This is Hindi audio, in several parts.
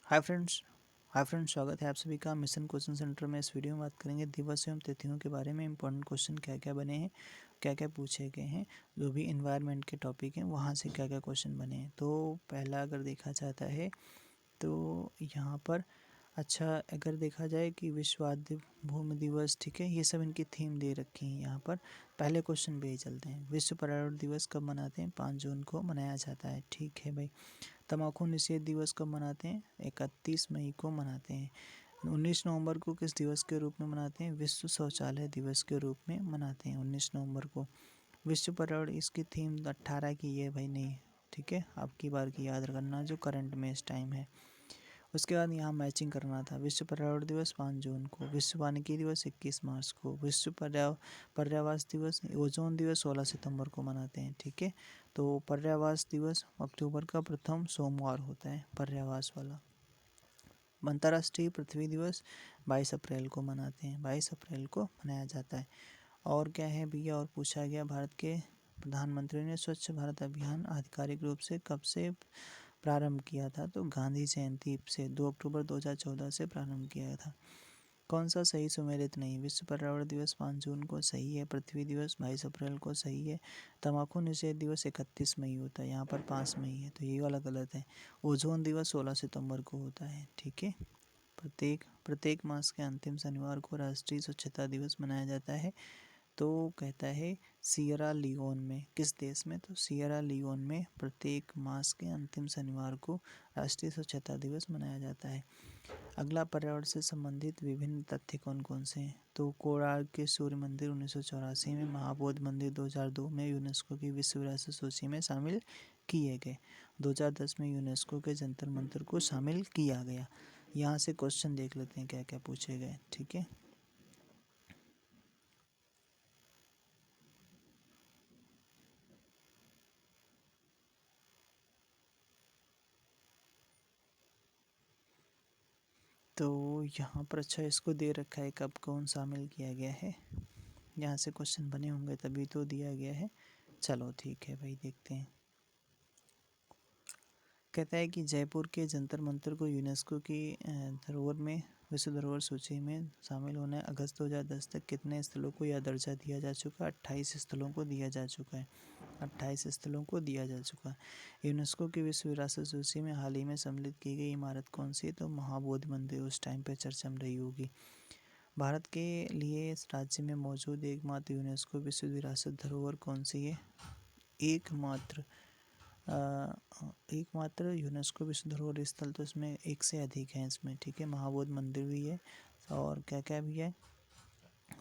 हाय फ्रेंड्स स्वागत है आप सभी का मिशन क्वेश्चन सेंटर में। इस वीडियो में बात करेंगे दिवस एवं तिथियों के बारे में। इंपॉर्टेंट क्वेश्चन क्या क्या बने हैं, क्या क्या पूछे गए हैं, जो भी इन्वायरमेंट के टॉपिक हैं वहाँ से क्या क्या क्वेश्चन बने हैं। तो पहला अगर देखा जाता है तो यहाँ पर अगर देखा जाए कि विश्व आद्य भूमि दिवस, ठीक है, ये सब इनकी थीम दे रखी है यहाँ पर। पहले क्वेश्चन पे ही चलते हैं। विश्व पर्यावरण दिवस कब मनाते हैं? 5 जून को मनाया जाता है, ठीक है भाई। तम्बाकू निषेध दिवस कब मनाते हैं? 31 मई को मनाते हैं। 19 नवंबर को किस दिवस के रूप में मनाते हैं? विश्व शौचालय दिवस के रूप में मनाते हैं 19 नवंबर को। विश्व पर्यावरण, इसकी थीम 18 की है भाई, नहीं, ठीक है, आपकी बार की याद करना जो करंट में इस टाइम है। उसके बाद यहाँ मैचिंग करना था। विश्व पर्यावरण दिवस 5 जून को, विश्व वानिकी दिवस 21 मार्च को, विश्व पर्यावास दिवस, ओजोन दिवस 16 सितंबर को मनाते हैं, ठीक है। तो पर्यावास दिवस अक्टूबर का प्रथम सोमवार होता है, पर्यावास वाला। अंतर्राष्ट्रीय पृथ्वी दिवस 22 अप्रैल को मनाते हैं, 22 अप्रैल को मनाया जाता है। और क्या है भैया, और पूछा गया भारत के प्रधानमंत्री ने स्वच्छ भारत अभियान आधिकारिक रूप से कब से प्रारंभ किया था? तो गांधी जयंती से 2 अक्टूबर 2014 से प्रारंभ किया था। कौन सा सही सुमेलित नहीं? विश्व पर्यावरण दिवस 5 जून को सही है, पृथ्वी दिवस 22 अप्रैल को सही है, तम्बाकू निषेध दिवस 31 मई होता है, यहाँ पर 5 मई है, तो ये वाला गलत है। ओजोन दिवस 16 सितंबर को होता है, ठीक है। प्रत्येक मास के अंतिम शनिवार को राष्ट्रीय स्वच्छता दिवस मनाया जाता है। तो कहता है सियरा लियोन में, किस देश में? तो सियरा लियोन में प्रत्येक मास के अंतिम शनिवार को राष्ट्रीय स्वच्छता दिवस मनाया जाता है। अगला, पर्यावरण से संबंधित विभिन्न तथ्य कौन कौन से हैं? तो कोणार्क के सूर्य मंदिर 1984 में, महाबोधि मंदिर 2002 में यूनेस्को की विश्व विरासत सूची में शामिल किए गए। 2010 में यूनेस्को के जंतर मंतर को शामिल किया गया। यहाँ से क्वेश्चन देख लेते हैं क्या क्या पूछे गए, ठीक है। तो यहाँ पर इसको दे रखा है कब कौन शामिल किया गया है। यहाँ से क्वेश्चन बने होंगे तभी तो दिया गया है। चलो ठीक है भाई, देखते हैं। कहता है कि जयपुर के जंतर मंतर को यूनेस्को की धरोहर में, विश्व धरोहर सूची में शामिल होना है। अगस्त 2010 तक कितने स्थलों को यह दर्जा दिया जा चुका है? 28 स्थलों को दिया जा चुका है, 28 स्थलों को दिया जा चुका है। यूनेस्को की विश्व विरासत सूची में हाल ही में सम्मिलित की गई इमारत कौन सी है? तो महाबोधि मंदिर उस टाइम पे चर्चा में रही होगी। भारत के लिए इस राज्य में मौजूद एकमात्र यूनेस्को विश्व विरासत धरोहर कौन सी है? एकमात्र यूनेस्को विश्व धरोहर स्थल, तो इसमें एक से अधिक है इसमें, ठीक है। महाबोधि मंदिर भी है, और क्या क्या भी है,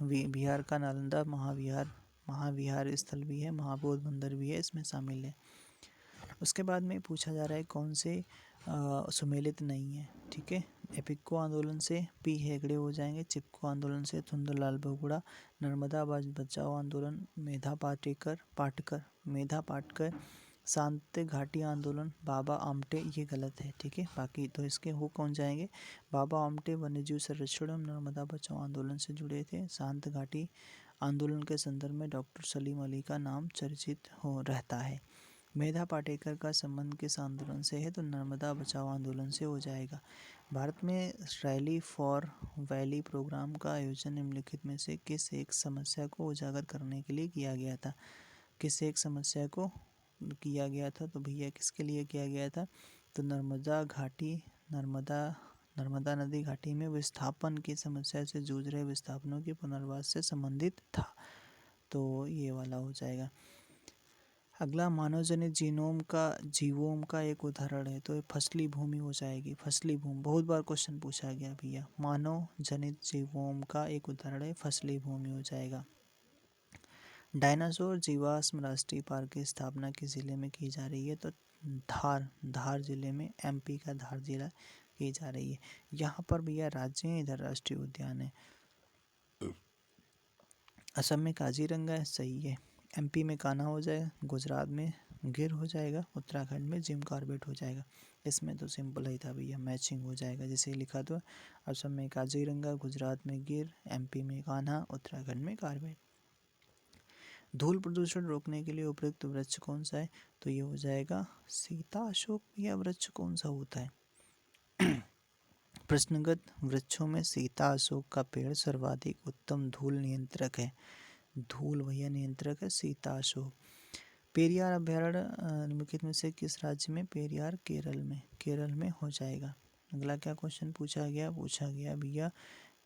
बिहार का नालंदा महाविहार स्थल भी है, महाबोधि मंदिर भी है, इसमें शामिल है। उसके बाद में पूछा जा रहा है कौन से सुमेलित नहीं है, ठीक है। एपिको आंदोलन से पी हेगड़े हो जाएंगे, चिपको आंदोलन से सुंदरलाल बहुगुणा, नर्मदा बचाओ आंदोलन मेधा पाटकर, शांति घाटी आंदोलन बाबा आमटे, ये गलत है, ठीक है। बाकी तो इसके हो कौन जाएंगे? बाबा आमटे वन्यजीव संरक्षण एवं नर्मदा बचाओ आंदोलन से जुड़े थे। शांत घाटी आंदोलन के संदर्भ में डॉक्टर सलीम अली का नाम चर्चित हो रहता है। मेधा पाटेकर का संबंध किस आंदोलन से है? तो नर्मदा बचाओ आंदोलन से हो जाएगा। भारत में रैली फॉर वैली प्रोग्राम का आयोजन निम्नलिखित में से किस एक समस्या को उजागर करने के लिए किया गया था? किस एक समस्या को किया गया था? तो भैया किसके लिए किया गया था? तो नर्मदा नदी घाटी में विस्थापन की समस्या से जूझ रहे विस्थापनों के पुनर्वास से संबंधित था। तो ये वाला हो जाएगा। अगला, मानव जनित जीवोम का एक उदाहरण है, तो ये फसली भूमि हो जाएगी। फसली भूमि बहुत बार क्वेश्चन पूछा गया भैया। मानव जनित जीवोम का एक उदाहरण है, फसली भूमि हो जाएगा। डायनासोर जीवाश्म राष्ट्रीय पार्क की स्थापना किस जिले में की जा रही है? तो धार जिले में, एमपी का धार जिला की जा रही है। यहाँ पर भैया राज्य है, इधर राष्ट्रीय उद्यान है। असम में काजीरंगा है, सही है। एमपी में कान्हा हो जाएगा, गुजरात में गिर हो जाएगा, उत्तराखंड में जिम कॉर्बेट हो जाएगा। इसमें तो सिंपल ही था भैया, मैचिंग हो जाएगा जैसे लिखा। तो असम में काजीरंगा, गुजरात में गिर, एमपी में कान्हा, उत्तराखंड में कॉर्बेट। धूल प्रदूषण रोकने के लिए उपयुक्त वृक्ष कौन सा है? तो ये हो जाएगा सीता अशोक। यह वृक्ष कौन सा होता है? प्रश्नगत वृक्षों में सीता अशोक का पेड़ सर्वाधिक उत्तम धूल नियंत्रक है। धूल भैया नियंत्रक है सीता अशोक। पेरियार अभ्यारण्य निम्नलिखित में से किस राज्य में? पेरियार केरल में हो जाएगा। अगला क्या क्वेश्चन पूछा गया भैया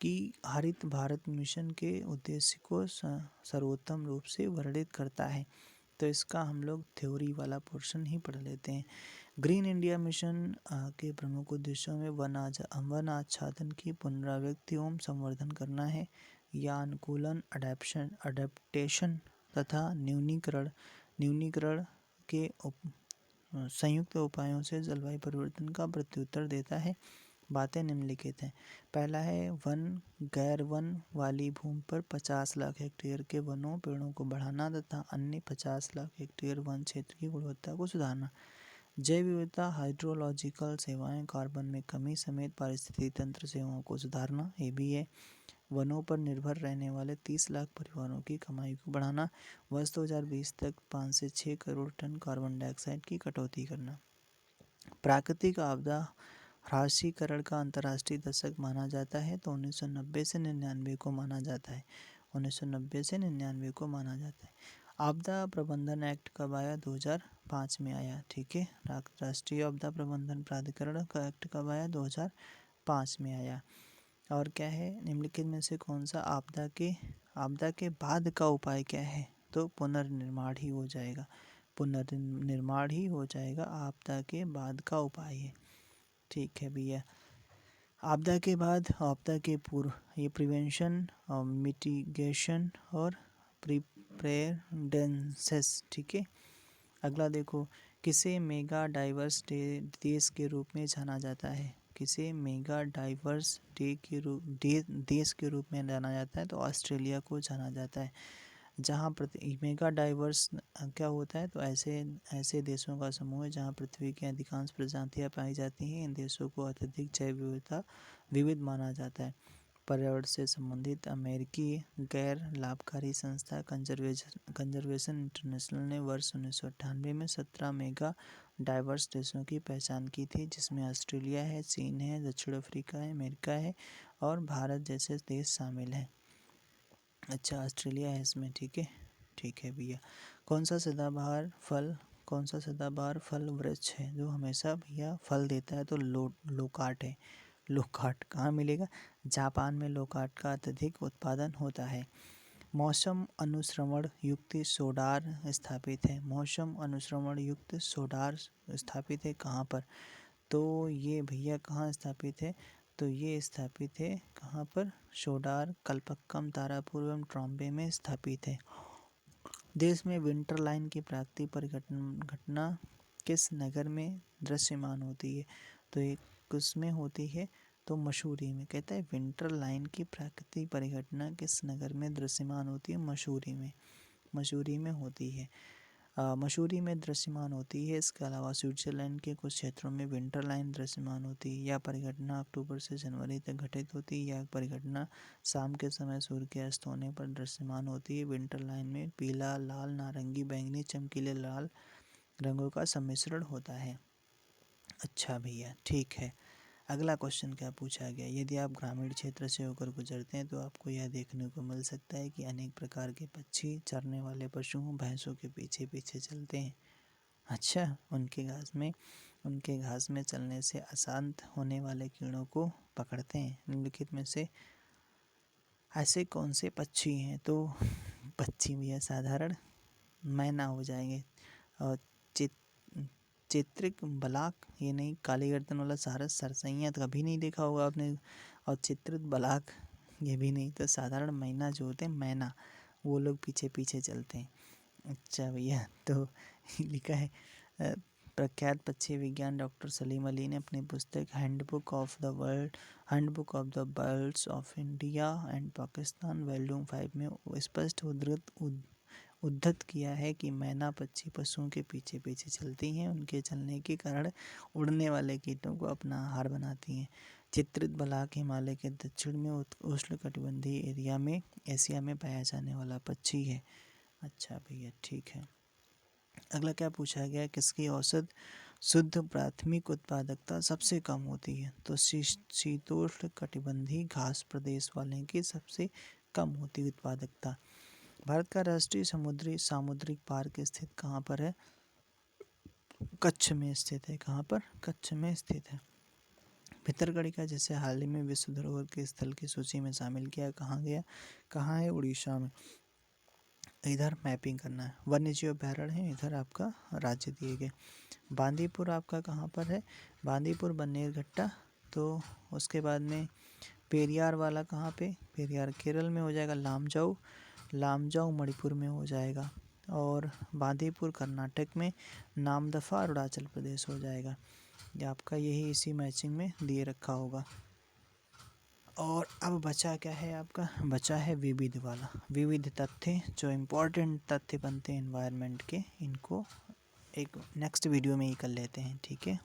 कि हरित भारत मिशन के उद्देश्य को सर्वोत्तम रूप से वर्णित करता है। तो इसका हम लोग थ्योरी वाला पोर्शन ही पढ़ लेते हैं। ग्रीन इंडिया मिशन के प्रमुख उद्देश्यों में वन आच्छादन की पुनरावृत्ति एवं संवर्धन करना है, या अनुकूलन अडेप्टेशन तथा न्यूनीकरण के संयुक्त उपायों से जलवायु परिवर्तन का प्रत्युत्तर देता है। बातें निम्नलिखित हैं। पहला है गैर वन वाली भूमि पर 50 लाख हेक्टेयर के वनों पेड़ों को बढ़ाना तथा अन्य 50 लाख हेक्टेयर वन क्षेत्र की गुणवत्ता को सुधारना। जैव विविधता, हाइड्रोलॉजिकल सेवाएं, कार्बन में कमी समेत पारिस्थितिकी तंत्र सेवाओं को सुधारना, ये भी है। वनों पर निर्भर रहने वाले 30 लाख परिवारों की कमाई को बढ़ाना। वर्ष 2020 तक 5 से 6 करोड़ टन कार्बन डाइऑक्साइड की कटौती करना। प्राकृतिक आपदा ह्रासीकरण का अंतर्राष्ट्रीय दशक माना जाता है, तो 1990 से 99 को माना जाता है। 1990 से 99 को माना जाता है। आपदा प्रबंधन एक्ट कब आया? 2005 में आया। ठीक है। राष्ट्रीय आपदा प्रबंधन प्राधिकरण का एक्ट कब आया? 2005 में आया। और क्या है? निम्नलिखित में से कौन सा आपदा के बाद का उपाय क्या है? तो पुनर्निर्माण ही हो जाएगा। पुनर्निर्माण ही हो जाएगा, आपदा के बाद का उपाय है। ठीक है भैया। आपदा के बाद, आपदा के पूर्व, ये प्रिवेंशन और मिटिगेशन और प्रिपेरेडनेस। ठीक है। अगला देखो, किसे मेगा डाइवर्स देश के रूप में जाना जाता है? किसे मेगा डाइवर्स देश के रूप में जाना जाता है? तो ऑस्ट्रेलिया को जाना जाता है। जहाँ मेगा डाइवर्स क्या होता है? तो ऐसे देशों का समूह है जहाँ पृथ्वी की अधिकांश प्रजातियाँ पाई जाती हैं। इन देशों को अत्यधिक जैव विविध माना जाता है। पर्यावरण से संबंधित अमेरिकी गैर लाभकारी संस्था कंजर्वेशन इंटरनेशनल ने वर्ष 1998 में 17 मेगा डाइवर्स देशों की पहचान की थी, जिसमें ऑस्ट्रेलिया है, चीन है, दक्षिण अफ्रीका है, अमेरिका है और भारत जैसे देश शामिल हैं। अच्छा, ऑस्ट्रेलिया है इसमें। ठीक है भैया। कौन सा सदाबहार फल वृक्ष है जो हमेशा भैया फल देता है? तो लोकाट है। लोकाट कहाँ मिलेगा? जापान में लोकाट का अत्यधिक उत्पादन होता है। मौसम अनुश्रवण युक्त सोडार स्थापित है। मौसम अनुश्रवण युक्त सोडार स्थापित है कहाँ पर? तो ये भैया कहाँ स्थापित है? तो ये स्थापित है कहाँ पर? सोडार, कल्पक्कम, तारापुर एवं ट्रॉम्बे में स्थापित है। देश में विंटर लाइन की प्राकृतिक परिघटना किस नगर में दृश्यमान होती है? तो ये किसमें होती है? तो मसूरी में। कहता है विंटर लाइन की प्राकृतिक परिघटना किस नगर में दृश्यमान होती है? मसूरी में होती है। मसूरी में दृश्यमान होती है। इसके अलावा स्विट्जरलैंड के कुछ क्षेत्रों में विंटर लाइन दृश्यमान होती है। यह परिघटना अक्टूबर से जनवरी तक घटित होती है। यह परिघटना शाम के समय सूर्य के अस्त होने पर दृश्यमान होती है। विंटर लाइन में पीला, लाल, नारंगी, बैंगनी, चमकीले लाल रंगों का सम्मिश्रण होता है। अच्छा भैया, ठीक है। अगला क्वेश्चन क्या पूछा गया? यदि आप ग्रामीण क्षेत्र से होकर गुजरते हैं तो आपको यह देखने को मिल सकता है कि अनेक प्रकार के पक्षी चरने वाले पशुओं भैंसों के पीछे पीछे चलते हैं। अच्छा, उनके घास में चलने से अशांत होने वाले कीड़ों को पकड़ते हैं। निम्नलिखित में से ऐसे कौन से पक्षी हैं? तो पक्षी भैया साधारण मैना हो जाएंगे। और चित्रिक बलाक, ये नहीं, काली गर्दन वाला सारस सरसैया तो कभी नहीं देखा होगा आपने। और चित्रित बलाक ये भी नहीं। तो साधारण मैना जो होते हैं, मैना, वो लोग पीछे पीछे चलते हैं। अच्छा भैया, तो लिखा है प्रख्यात पक्षी विज्ञान डॉक्टर सलीम अली ने अपनी पुस्तक handbook of the birds of India and Pakistan volume 5 में स्पष्ट उद्धृत किया है कि मैना पक्षी पशुओं के पीछे पीछे चलती हैं। उनके चलने के कारण उड़ने वाले कीटों को अपना आहार बनाती हैं। चित्रित बलाक हिमालय के दक्षिण में उष्णकटिबंधीय एशिया में पाया जाने वाला पक्षी है। अच्छा भैया, ठीक है। अगला क्या पूछा गया? किसकी औसत शुद्ध प्राथमिक उत्पादकता सबसे कम होती है। तो शीतोष्ण कटिबंधीय घास प्रदेश वाले की सबसे कम होती उत्पादकता। भारत का राष्ट्रीय समुद्री सामुद्रिक पार्क स्थित कहाँ पर है? कच्छ में स्थित है। कहाँ पर? कच्छ में स्थित है। भितरकनिका जिसे हाल ही में विश्व धरोहर के स्थल की सूची में शामिल किया, कहाँ गया? कहाँ है? उड़ीसा में। इधर मैपिंग करना है। वन्य जीव अभ्यारण्य है, इधर आपका राज्य दिए गए। बांदीपुर आपका कहाँ पर है? बांदीपुर बन्नेरघट्टा। तो उसके बाद में पेरियार वाला कहाँ पे? पेरियार केरल में हो जाएगा। लामजाऊ मणिपुर में हो जाएगा। और बांदीपुर कर्नाटक में, नामदफा अरुणाचल प्रदेश हो जाएगा। ये आपका यही इसी मैचिंग में दिए रखा होगा। और अब बचा क्या है आपका? बचा है विविध वाला। विविध तथ्य, जो इम्पोर्टेंट तथ्य बनते हैं एनवायरनमेंट के, इनको एक नेक्स्ट वीडियो में ही कर लेते हैं। ठीक है।